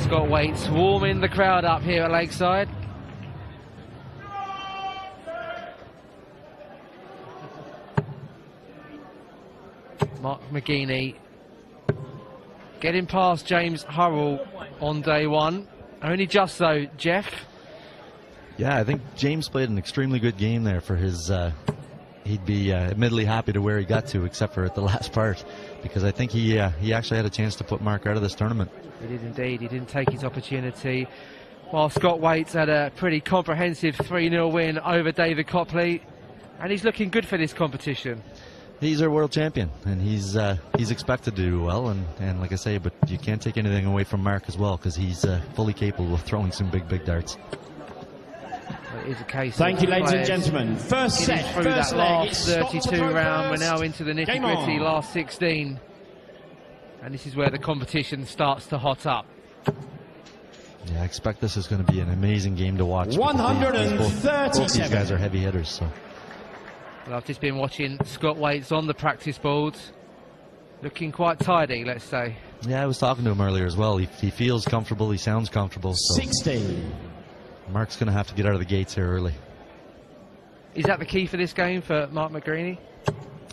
Scott Waites warming the crowd up here at Lakeside. Mark McGeeney getting past James Hurrell on day one. Only just though, Jeff. Yeah, I think James played an extremely good game there for his... he'd be admittedly happy to where he got to, except for at the last part, because I think he actually had a chance to put Mark out of this tournament. He did indeed. He didn't take his opportunity. While Scott Waites had a pretty comprehensive 3-0 win over David Copley, and he's looking good for this competition. He's our world champion, and he's expected to do well, and like I say, but you can't take anything away from Mark as well, because he's fully capable of throwing some big darts. It is a case. Thank you, ladies and gentlemen. First set, through first that leg. last 32 round. We're now into the nitty-gritty, last 16, and this is where the competition starts to hot up. Yeah, I expect this is going to be an amazing game to watch. 137. Both these guys are heavy hitters, so. Well, I've just been watching Scott Waites on the practice boards, looking quite tidy, let's say. Yeah, I was talking to him earlier as well. He feels comfortable, he sounds comfortable. So 16. Mark's going to have to get out of the gates here early. Is that the key for this game for Mark McGeeney?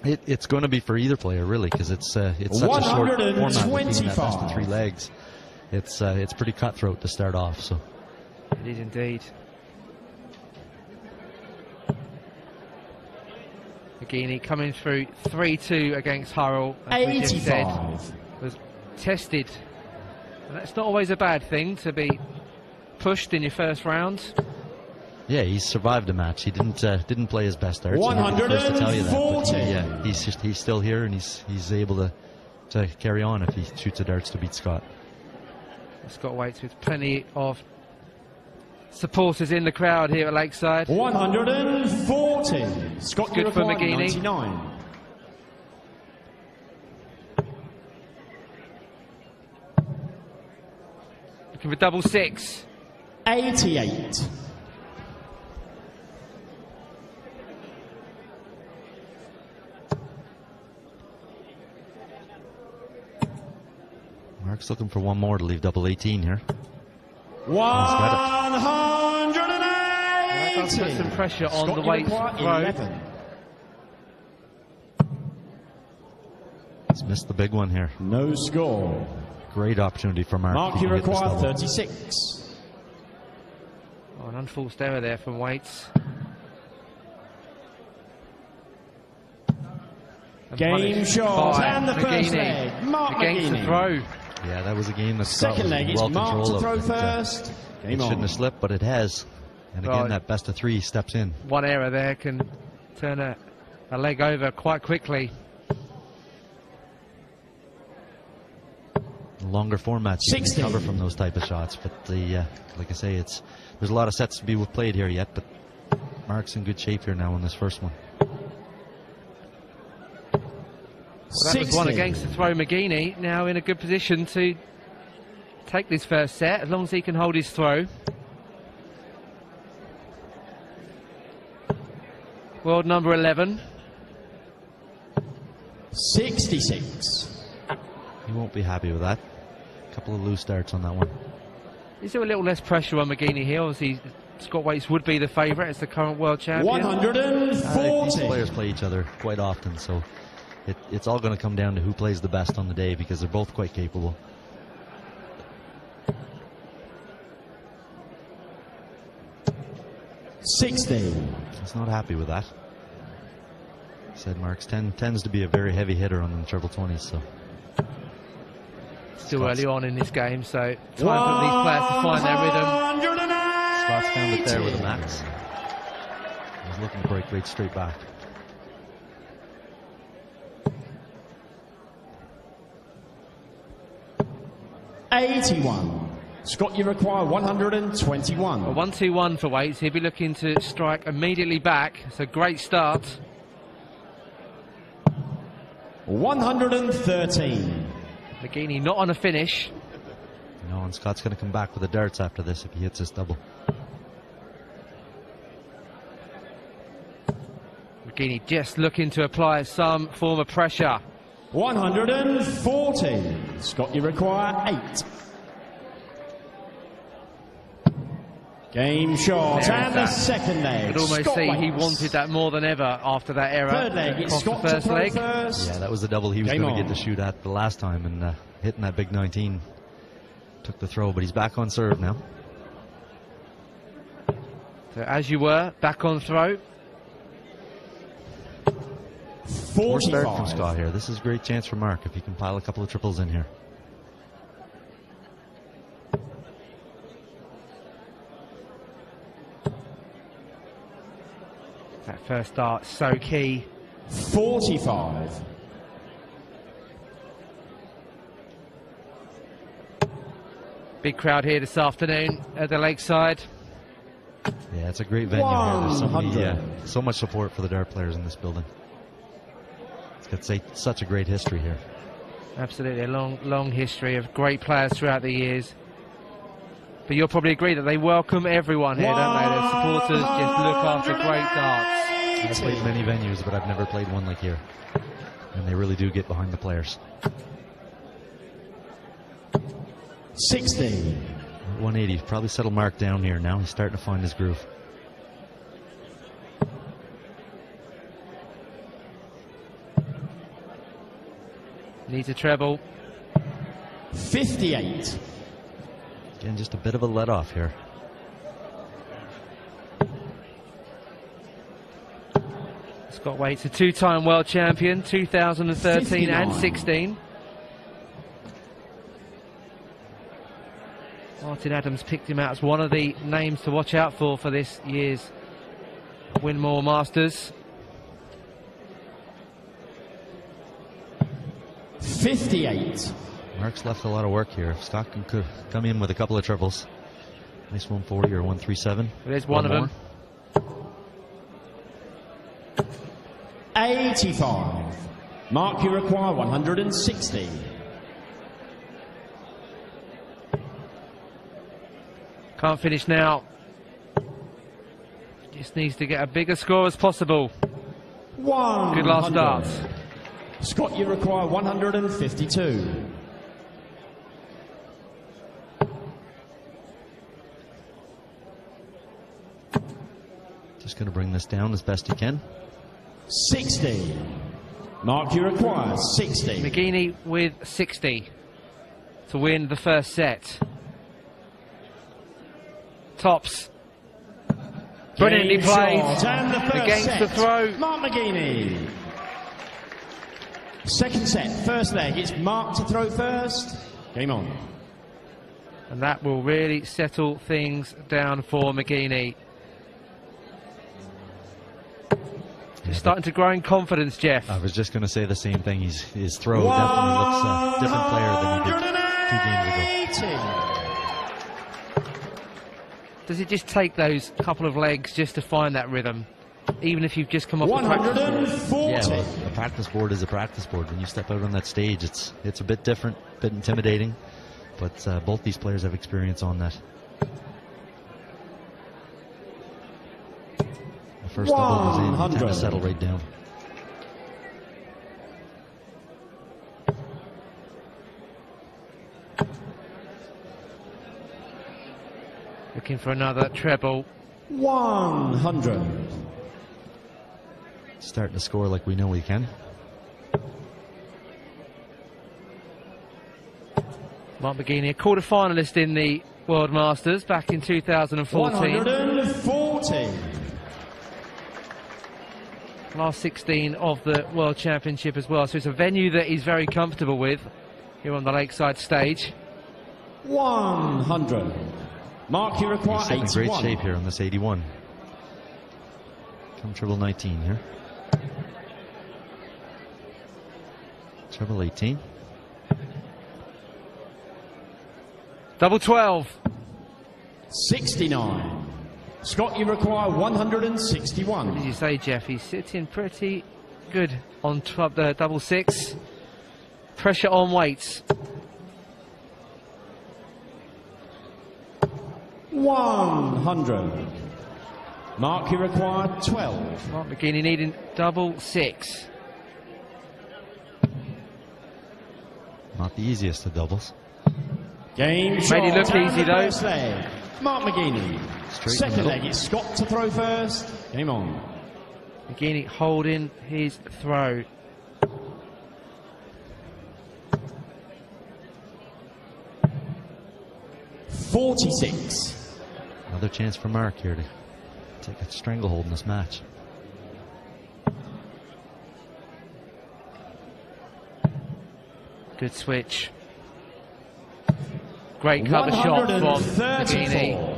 It's going to be for either player, really, because it's such a short format with being that best of 3 legs. It's pretty cutthroat to start off. So it is indeed. McGeeney coming through 3-2 against Hurrell, as we just said, was tested. And that's not always a bad thing, to be pushed in your first round. Yeah, he's survived a match. He didn't play his best darts. 140. To tell you that, but he's still here, and he's able to carry on if he shoots a darts to beat Scott. Scott Waites with plenty of supporters in the crowd here at Lakeside. 140. Scott, good for McGeeney. 99. Looking for double 6. 88. Mark's looking for one more to leave double 18 here. 180. That does put some pressure on the Waites throw. He's missed the big one here. No score. Great opportunity for Mark. Mark, you require 36. Oh, an unforced error there from Waites. Game shot and the first leg. Mark against the throw. Yeah, that was a game that Scott second leg is well Mark control to throw of. first. It shouldn't have slipped, but it has. And again, that best of 3 steps in. One error there can turn a leg over quite quickly. Longer formats you can cover from those type of shots, but like I say, there's a lot of sets to be played here yet, but Mark's in good shape here now in this first one. Well, that was one against the throw. McGeeney now in a good position to take this first set, as long as he can hold his throw. World number 11. 66. He won't be happy with that. A couple of loose darts on that one. Is there a little less pressure on McGeeney here? Obviously, Scott Waites would be the favourite as the current world champion. 140. These players play each other quite often, so it's all going to come down to who plays the best on the day, because they're both quite capable. He's not happy with that. Said Marks tends to be a very heavy hitter on the triple 20s, so. Still early on in this game, so time for these players to find their rhythm. Scott's found it there with a max. He's looking to break right straight back. $81. Scott, you require 121. A 1-2-1 for Waites. He'll be looking to strike immediately back. It's a great start. 113. McGeeney not on a finish. No, and Scott's going to come back with the darts after this if he hits this double. McGeeney just looking to apply some form of pressure. 140. Scott, you require 8. Game shot, and the second leg. You could almost see he wanted that more than ever after that error. Third leg, it's Scott the first leg. Yeah, that was the double he was going to get to shoot at the last time, and hitting that big 19 took the throw, but he's back on serve now. So as you were, back on throw. 4 start from Scott here. This is a great chance for Mark if he can pile a couple of triples in here. That first start, so key. 45. Big crowd here this afternoon at the Lakeside. Yeah, it's a great venue here. There's so much support for the dart players in this building. It's got such a great history here. Absolutely, a long history of great players throughout the years. But you'll probably agree that they welcome everyone here, don't they? The supporters just look after great darts. I've played many venues, but I've never played one like here. And they really do get behind the players. 60. 180, probably settle Mark down here now. He's starting to find his groove. Needs a treble. 58. Again, just a bit of a let off here. Scott Waites, a two-time world champion, 2013 59. and 16. Martin Adams picked him out as one of the names to watch out for this year's Winmau Masters. 58. Mark's left a lot of work here. If Scott can come in with a couple of triples. Nice 140 or 137. There's one of them. 85. Mark, you require 160. Can't finish now. Just needs to get a bigger score as possible. 100. Good last start. Scott, you require 152. Just going to bring this down as best he can. 60. Mark, you require 60. McGeeney with 60 to win the first set. Tops. Brilliantly played against the throw. Mark McGeeney. Second set, first leg. It's Mark to throw first. Game on. And that will really settle things down for McGeeney. He's starting to grow in confidence, Jeff. I was just going to say the same thing. His throw definitely looks a different player than he did 2 games ago. Does it just take those couple of legs just to find that rhythm? Even if you've just come off the practice board? Yeah, well, a practice board is a practice board. When you step out on that stage, it's a bit different, a bit intimidating. But both these players have experience on that. The first double was in, he tend to settle right down. Looking for another treble. 100. Starting to score like we know he can. Mark McGeeney, a quarter-finalist in the World Masters back in 2014. 140. Last 16 of the World Championship as well. So it's a venue that he's very comfortable with here on the Lakeside stage. 100. Mark, you require 81. He's in great shape here on this 81. Come treble 19 here. Treble 18. Double 12. 69. Scott, you require 161. What did you say, Jeff? He's sitting pretty good on double 6. Pressure on Waites. 100. Mark, you require 12. Mark McGeeney needing double 6. Not the easiest of doubles. Game Made shot. it look easy though. Mark McGeeney. Straight Second leg, it's Scott to throw first. Game on. McGeeney holding his throw. .46. Another chance for Mark here to take a stranglehold in this match. Good switch. Great cover shot from McGeeney.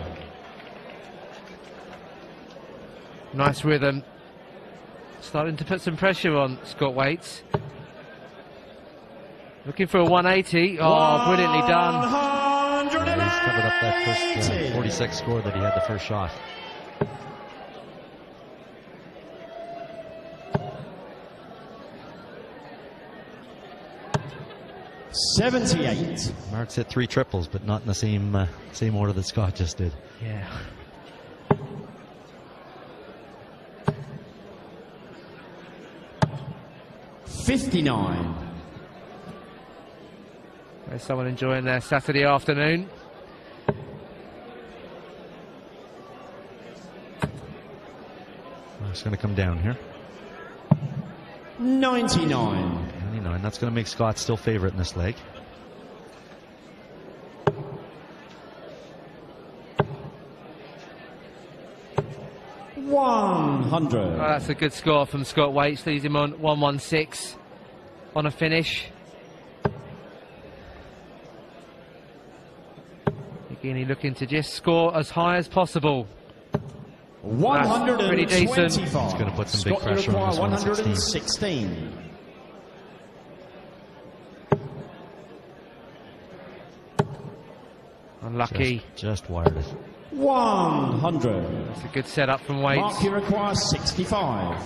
Nice rhythm. Starting to put some pressure on Scott Waites. Looking for a 180. Oh, brilliantly done. Yeah, he's covered up that first 46 score that he had the first shot. .78. Mark's hit 3 triples, but not in the same order that Scott just did. Yeah. .59. There's someone enjoying their Saturday afternoon. Mark's going to come down here. 99. 99. That's going to make Scott still favorite in this leg. .100. Oh, that's a good score from Scott Waites. Leaves him on 116 on a finish. McGeeney looking to just score as high as possible. 125. Pretty decent. He's going to put some big pressure on this 116. Unlucky. Just wired it. 100. That's a good setup from Waites. Mark, he requires 65.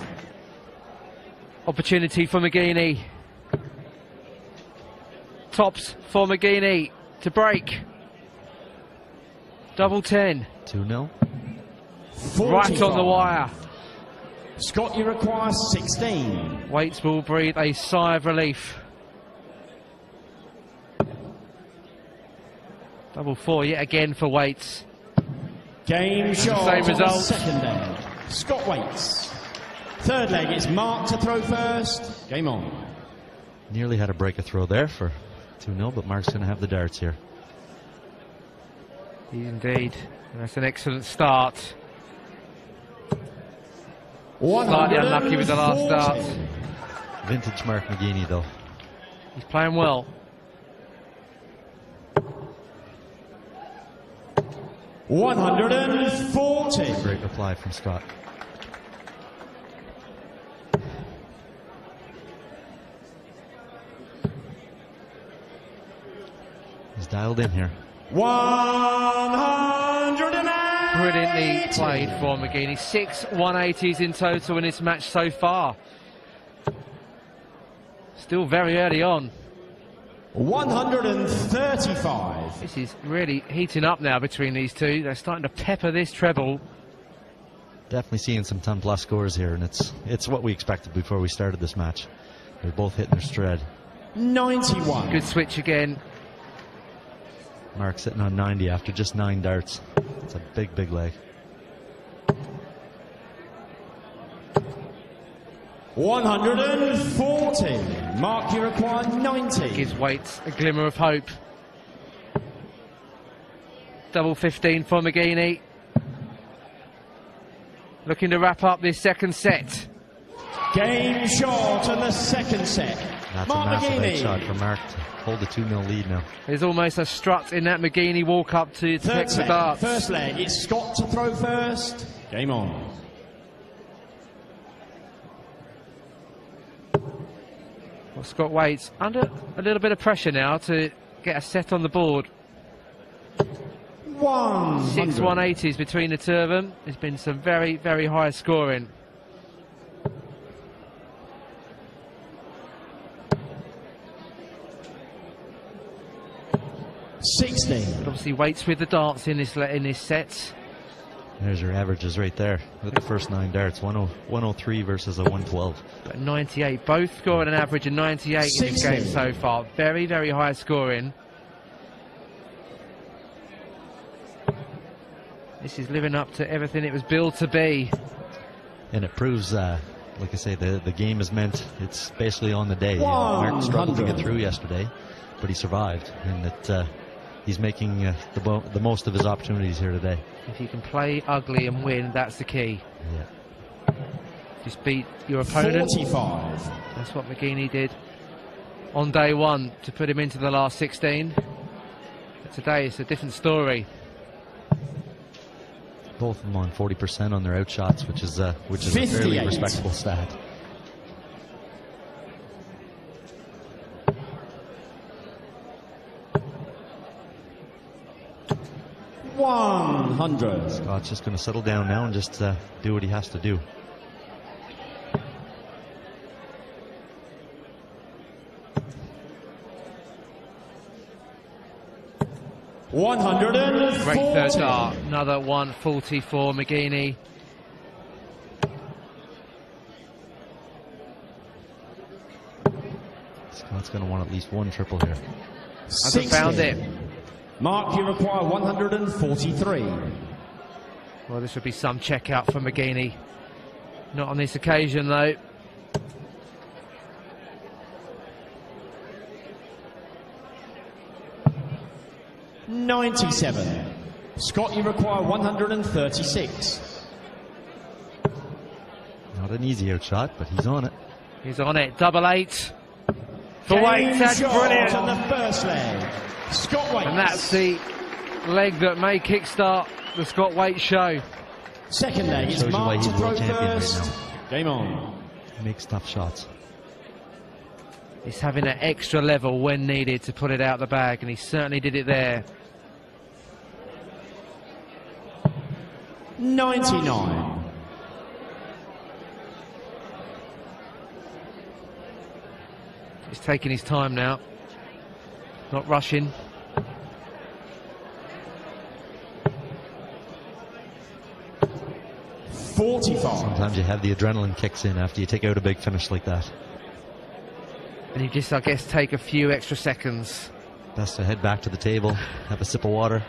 Opportunity for McGeeney. Tops for McGeeney to break. Double 10. 2-0. Right on the wire. Scott, you require 16. Waites will breathe a sigh of relief. Double 4 yet again for Waites. Game shot. Same result. Second leg, Scott Waites. Third leg, it's Mark to throw first. Game on. Nearly had a break a throw there for 2-0, but Mark's going to have the darts here. Indeed. And that's an excellent start. Slightly unlucky with the last start. Vintage Mark McGeeney, though. He's playing well. .140. Great reply from Scott. He's dialed in here. 180. Brilliantly played for McGeeney. 6 180s in total in this match so far. Still very early on. 135. This is really heating up now between these two. They're starting to pepper this treble. Definitely seeing some 10+ scores here, and it's what we expected before we started this match. They're both hitting their stride. 91. Good switch again. Mark sitting on 90 after just 9 darts. It's a big, big leg. 140. Mark, you require 90. Gives Waites a glimmer of hope. Double 15 for McGeeney. Looking to wrap up this second set. Game shot in the second set. That's Mark a massive McGeeney. edge shot for Mark to hold the 2-0 lead now. There's almost a strut in that McGeeney walk up to Third pick the set. darts. First leg, it's Scott to throw first. Game on. Well, Scott Waites under a little bit of pressure now to get a set on the board. 6 180s between the two of them. There's been some very, very high scoring. But obviously Waites with the darts in this set. There's your averages right there with the first 9 darts. 103 versus a 112. But 98, both scoring an average of 98 in this game so far. Very, very high scoring. This is living up to everything it was built to be. And it proves, like I say, the game is meant, it's basically on the day. Mark struggled to get through yesterday, but he survived. And that he's making the most of his opportunities here today. If you can play ugly and win, that's the key. Yeah. Just beat your opponent. 45. That's what McGeeney did on day one to put him into the last 16. But today it's a different story. Both of them on 40% on their out shots, which is a fairly respectable stat. $100. Scott's just going to settle down now and just do what he has to do. $140. Great third dart. Another 140 for McGeeney. Scott's going to want at least one triple here. Hasn't found it. Mark, you require 143. Well, this would be some checkout for McGeeney. Not on this occasion, though. $97. Scott, you require 136. Not an easy out shot, but he's on it. He's on it. Double 8 for Waites. That's brilliant. On the first leg. Scott Waites. And that's the leg that may kickstart the Scott Waites show. Second leg is Mark to throw first. Right, game on. He makes tough shots. He's having an extra level when needed to put it out the bag, and he certainly did it there. 99. He's taking his time now, not rushing. $45. Sometimes you have the adrenaline kicks in after you take out a big finish like that. And you just, I guess, take a few extra seconds. Best to head back to the table, have a sip of water.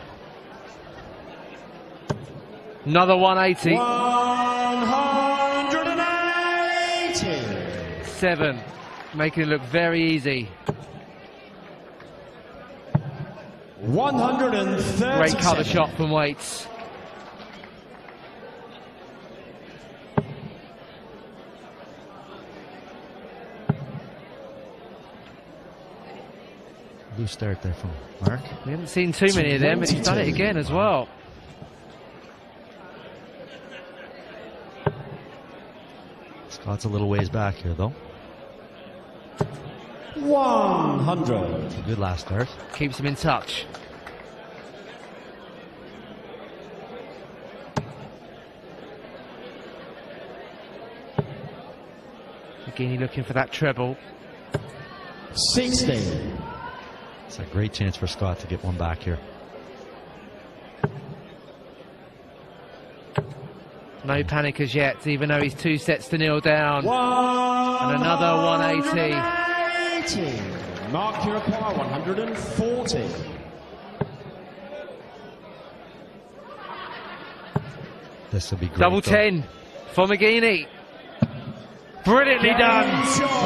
Another 180. 180. 7, making it look very easy. 130. Great cover shot from Waites. Loose start there from Mark. We haven't seen too many of them, but he's done it again as well. Scott's a little ways back here, though. 100. Good last start. Keeps him in touch. McGeeney looking for that treble. 60. It's a great chance for Scott to get one back here. No panic as yet, even though he's 2 sets to 0 down. And another 180. 180. Mark, you require 140. This will be great. Double 10 for McGeeney. Brilliantly done.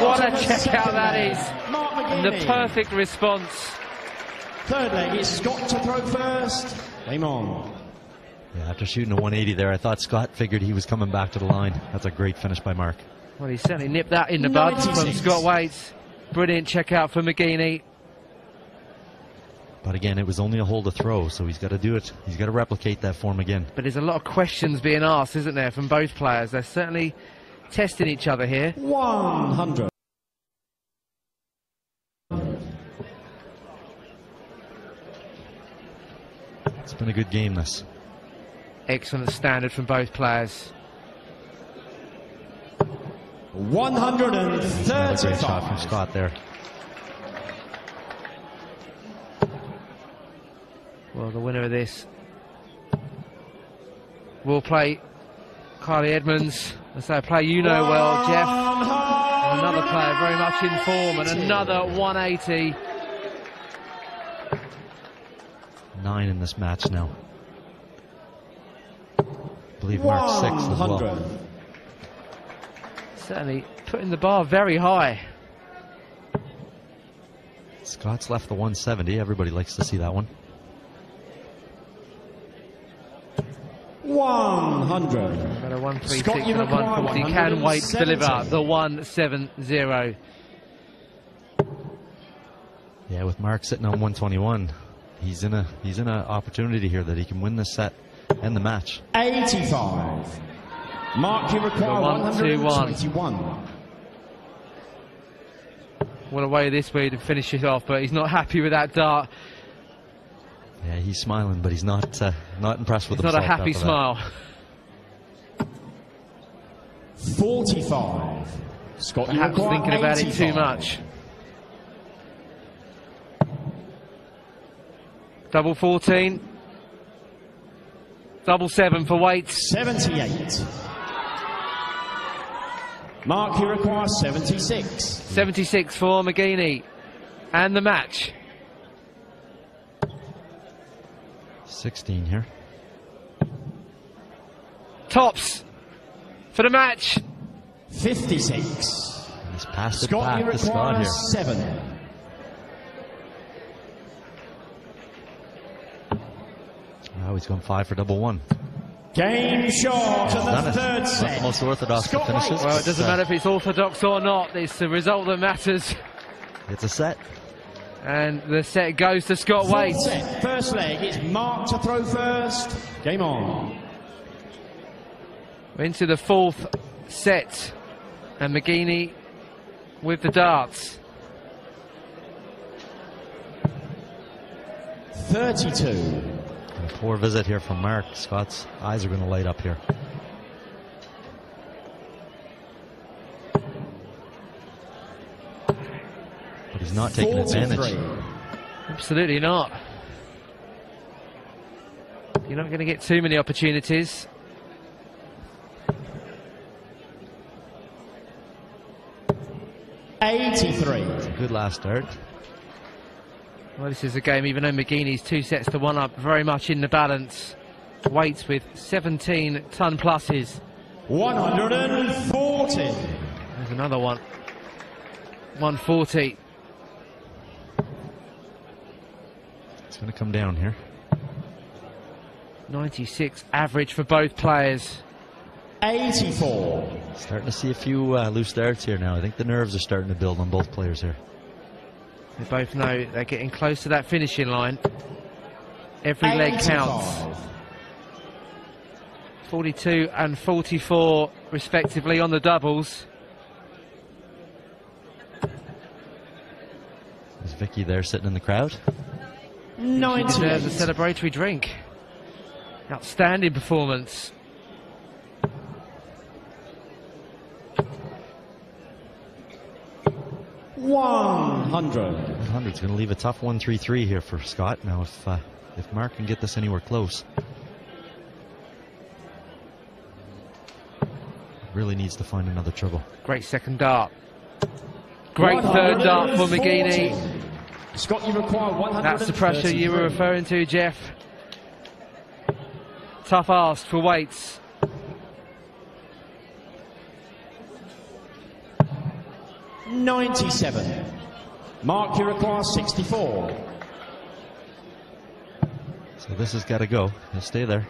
What a checkout that is. And the perfect response. Third leg is Scott to throw first. Game on. Yeah, after shooting a 180 there, I thought Scott figured he was coming back to the line. That's a great finish by Mark. Well, he certainly nipped that in the bud from Scott Waites. Brilliant checkout for McGeeney. But again, it was only a hole to throw, so he's got to do it. He's got to replicate that form again. But there's a lot of questions being asked, isn't there, from both players? They're certainly testing each other here. 100. It's been a good game, this. Excellent standard from both players. 135. Another great shot from Scott there. Well, the winner of this will play Carly Edmonds. As they play you know well, Jeff. And another player very much in form, and another 180. 9 in this match now. believe Mark's 6 as well. Certainly putting the bar very high. Scott's left the 170. Everybody likes to see that one. 100. Got a 136 and a 140. Can Waites deliver the 170? Yeah, with Mark sitting on 121, he's in a opportunity here that he can win this set and the match. 85. Mark, you require 121. What a way this way to finish it off, but he's not happy with that dart. Yeah, he's smiling, but he's not impressed with himself. Not a happy smile. 45. Scott, perhaps thinking about it too much. Double 14. Double 7 for Waites. 78. Mark, you require 76. 76 for McGeeney. And the match. 16 here. Tops for the match. 56. He's passed Scott, it back to Scott here. 7. Now he's going 5 for double 1. Game short of the third set. Not the most orthodox Scott finishes. Well, it doesn't matter if it's orthodox or not. It's the result that matters. It's a set. And the set goes to Scott Waites. Set. First leg, it's Mark to throw first. Game on. We're into the fourth set. And McGeeney with the darts. 32. A poor visit here from Mark. Scott's eyes are going to light up here. But he's not taking 43. advantage. Absolutely not. You're not going to get too many opportunities. $83. It's a good last start. Well, this is a game, even though McGeeney's 2 sets to 1 up, very much in the balance. Waites with 17 ton pluses. 140. There's another one. 140. It's going to come down here. 96 average for both players. 84. Starting to see a few loose darts here now. I think the nerves are starting to build on both players here. They both know they're getting close to that finishing line. Every leg counts. 42 and 44 respectively on the doubles. Is Vicky there sitting in the crowd? 98. She deserves a celebratory drink. Outstanding performance. $100. 100's going to leave a tough 1-3-3 here for Scott. Now, if Mark can get this anywhere close, really needs to find another trouble. Great second dart. Great third dart for McGeeney. Scott, you require 100. That's the pressure you were referring to, Jeff. Tough ask for Waites. $97. Mark, you require 64. So this has got to go. He'll stay there.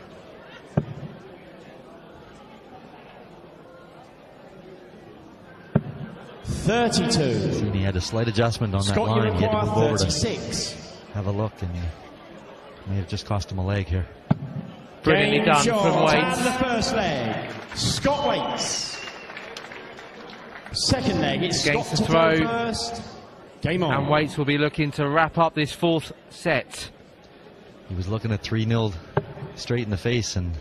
$32. And he had a slight adjustment on Scott, that line. you He had to require move over 36. to have a look, and may have just cost him a leg here. Brilliantly Game done short. from Waites. And the first leg, Scott Waites. Second leg, it's Against Scott the to throw throw. first. Game on. And Waites will be looking to wrap up this fourth set. He was looking at 3-0 straight in the face, and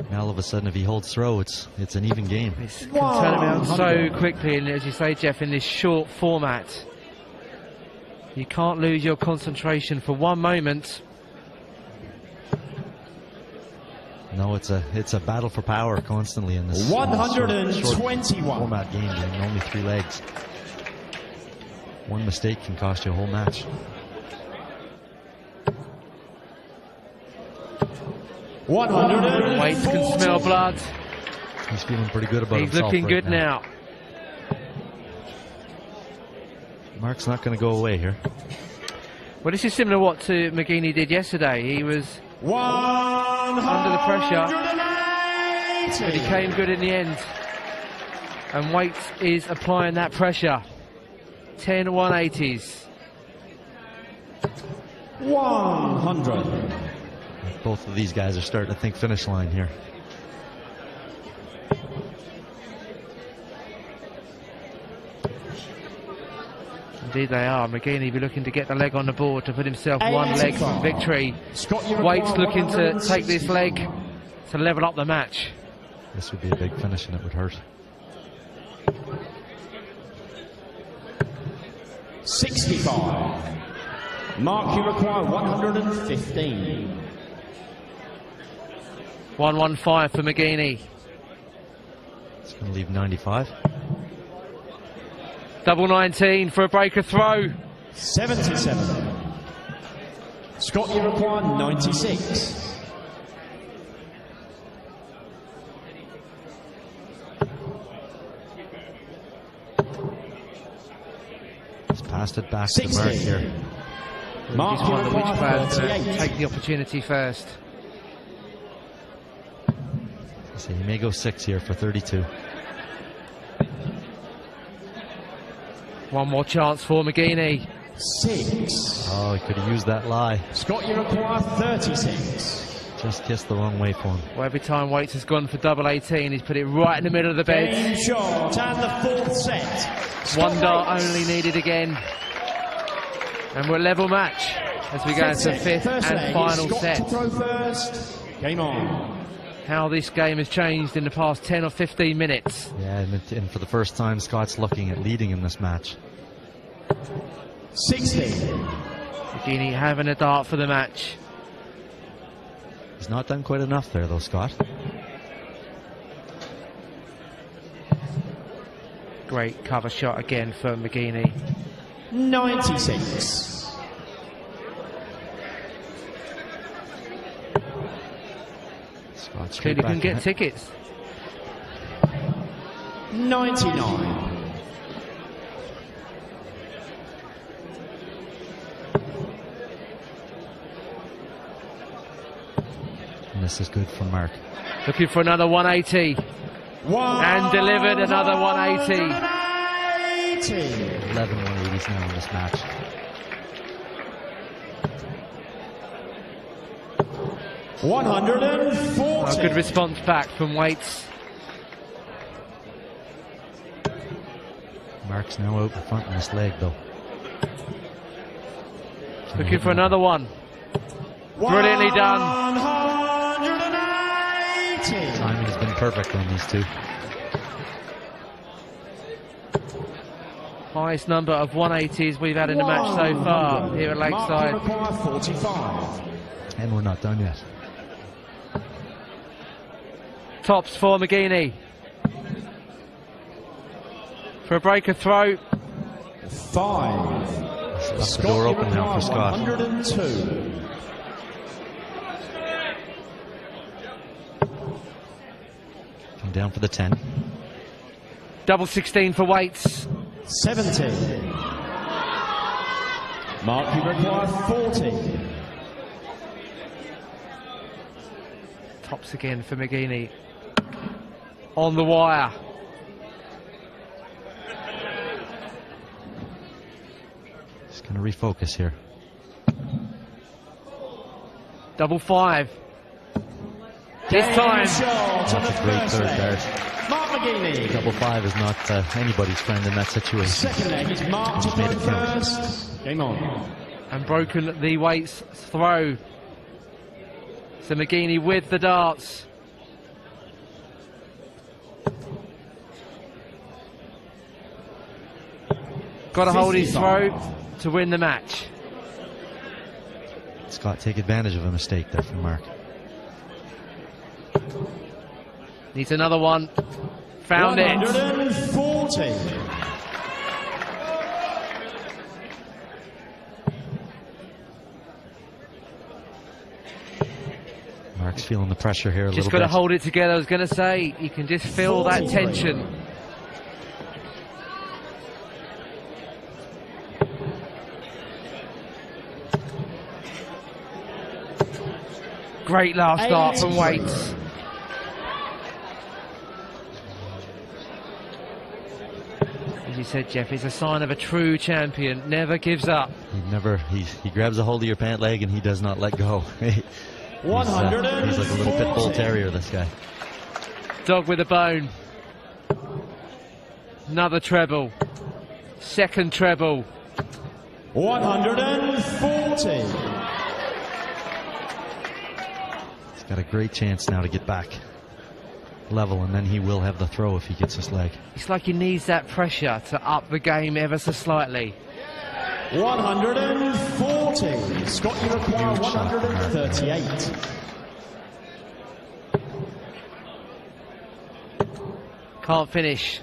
now all of a sudden, if he holds throw, it's an even game. This can turn around so quickly, and as you say, Jeff, in this short format, you can't lose your concentration for one moment. No, it's a battle for power constantly in this 121 short format game, and only 3 legs. One mistake can cost you a whole match. 100. Waites can smell blood. He's feeling pretty good about He's himself looking right good now. Mark's not going to go away here. Well, this is similar to what McGeeney did yesterday. He was under the pressure, but he came good in the end. And Waites is applying that pressure. 10 180s. 100. Both of these guys are starting to think finish line here. Indeed they are. McGeeney be looking to get the leg on the board to put himself one leg from victory. Waites looking to take this leg to level up the match. This would be a big finish and it would hurt. 65. Mark, you require 115. 115 for McGeeney. It's going to leave 95. Double 19 for a breaker throw. 77. Scott, you require 96. He's passed it back 60. to Mark here. Mark, Just you wonder which require player to 38. take the opportunity first. So he may go 6 here for 32. One more chance for McGeeney. 6. Oh, he could have used that lie. Scott, you require 36. Just kissed the wrong way for him. Well, every time Waites has gone for double 18, he's put it right in the middle of the bed. Game shot and the fourth set. Scott One dart Waites. only needed again. And we're level match as we go into the fifth First and leg, final Scott set. to throw first. Game on. How this game has changed in the past 10 or 15 minutes. Yeah, and for the first time, Scott's looking at leading in this match. 60. McGeeney having a dart for the match. He's not done quite enough there, though, Scott. Great cover shot again for McGeeney. 96. Scott's Clearly can get tickets. 99. And this is good for Mark. Looking for another 180. And delivered another 180. 11 180s now in this match. $140. A good response back from Waites. Mark's now out in front in this leg, though. Looking for another one. Brilliantly done. 180. Timing has been perfect on these two. Highest number of 180s we've had in the match so far here at Lakeside. Mark, you require 45. And we're not done yet. Tops for McGeeney. For a breaker throw. 5. Left the door open now for Scott. 102. Come down for the 10. Double 16 for Waites. 70. Mark, you require 40. Tops again for McGeeney. On the wire. Just going to refocus here. Double 5. This time. Shot on the That's a great first third leg. dart. Mark McGeeney. Double 5 is not anybody's friend in that situation. Second leg is Mark to He's made throw it count. first. Game on. And broken the Waites throw. So McGeeney with the darts. Got to hold his throw to win the match. Scott take advantage of a mistake there from Mark. Needs another one. Found it. 140. Mark Mark's feeling the pressure here a little bit. Just got to hold it together. I was going to say, you can just feel that tension. Great last start from Waites. As you said, Jeff, it's a sign of a true champion. Never gives up. He grabs a hold of your pant leg and he does not let go. He's like a little pit bull terrier, this guy. Dog with a bone. Another treble. Second treble. 140. He's got a great chance now to get back level, and then he will have the throw if he gets his leg. It's like he needs that pressure to up the game ever so slightly. 140. Scott, you require 138. Can't finish.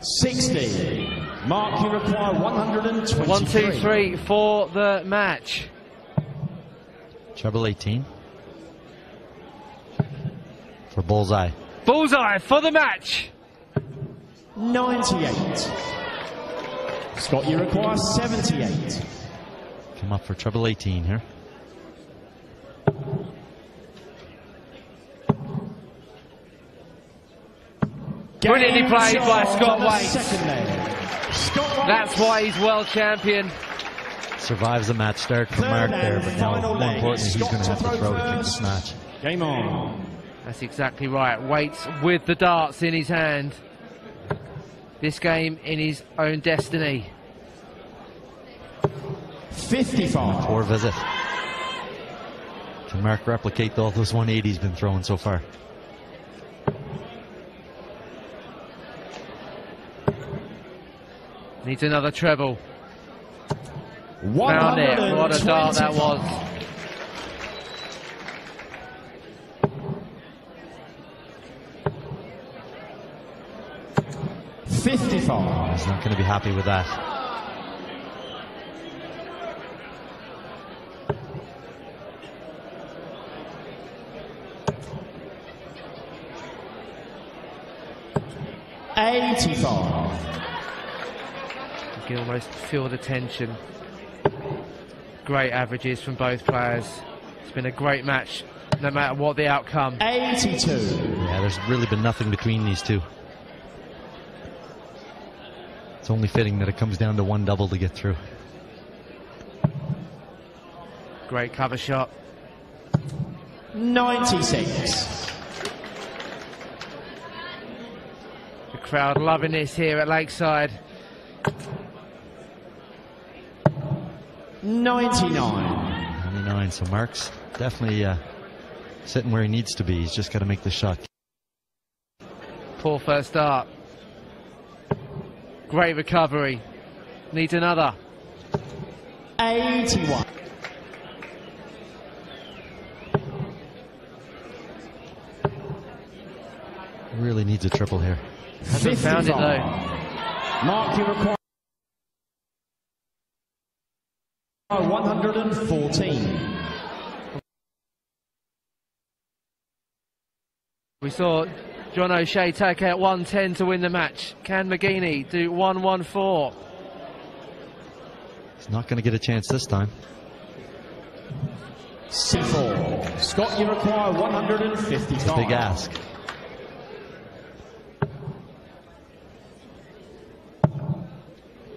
60. Mark, you require 123. 1, 2, 3 for the match. Treble 18 for bullseye. Bullseye for the match. 98. Scott, you require 78. Come up for treble 18 here. Brilliantly played by Scott Waites. That's why he's world champion. Survives the match start for Mark there, but now more importantly, he's going to have to throw to keep the snatch. Game on. That's exactly right. Waites with the darts in his hand. This game in his own destiny. 55. Poor visit. Can Mark replicate all those 180s he's been throwing so far? Needs another treble. 125. Found it. What a dart that was. He's not going to be happy with that. You can almost feel the tension. Great averages from both players. It's been a great match, no matter what the outcome. 82. Yeah, there's really been nothing between these two. It's only fitting that it comes down to one double to get through. Great cover shot. 96. The crowd loving this here at Lakeside. 99. So Mark's definitely sitting where he needs to be. He's just got to make the shot. Poor first start. Great recovery. Needs another. 81. Really needs a triple here. Hasn't found it though. Mark, you require 114. We saw John O'Shea take out 110 to win the match. Can McGeeney do 114? He's not going to get a chance this time. C4. Scott, you require 155. Big ask.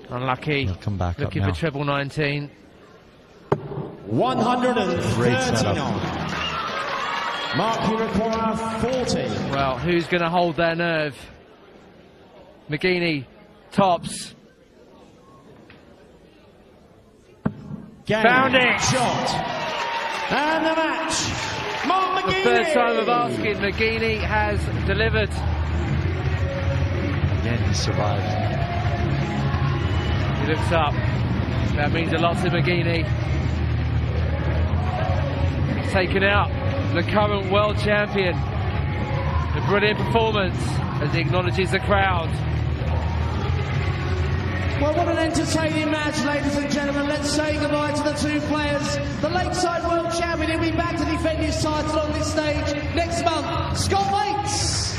Unlucky. He'll come back looking up now. for treble 19. 139. Mark, you require 40. Well, who's going to hold their nerve? McGeeney tops. Game. Found it. Shot. And the match. Mark McGeeney. The third time of asking, McGeeney has delivered. Again, he survived. He looks up. That means a lot to McGeeney. He's taken out the current world champion. A brilliant performance as he acknowledges the crowd. Well, what an entertaining match, ladies and gentlemen. Let's say goodbye to the two players. The Lakeside World Champion, he'll be back to defend his title on this stage next month, Scott Waites.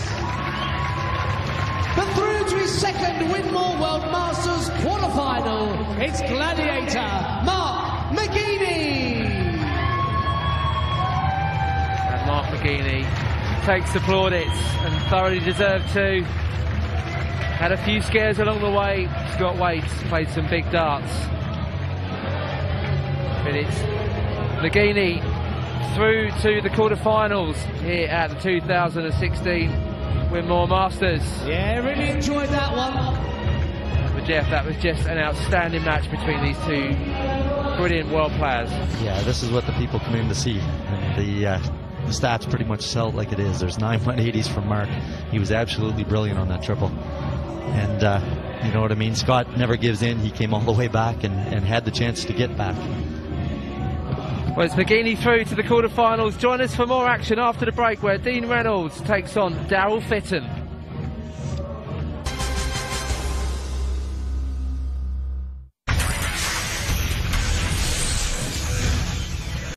But through to his second Winmau World Masters quarterfinal, it's Gladiator, Mark McGeeney. And Mark McGeeney takes the plaudits and thoroughly deserved to. Had a few scares along the way. Scott Waites played some big darts. But it's McGeeney through to the quarterfinals here at the 2016 Winmau Masters. Yeah, really enjoyed that one. But Jeff, that was just an outstanding match between these two brilliant world players. Yeah, this is what the people come in to see. And the stats pretty much sell it like it is. There's 9 180s from Mark. He was absolutely brilliant on that triple. And you know what I mean? Scott never gives in. He came all the way back and had the chance to get back. Well, it's McGeeney through to the quarterfinals. Join us for more action after the break, where Dean Reynolds takes on Daryl Fitton.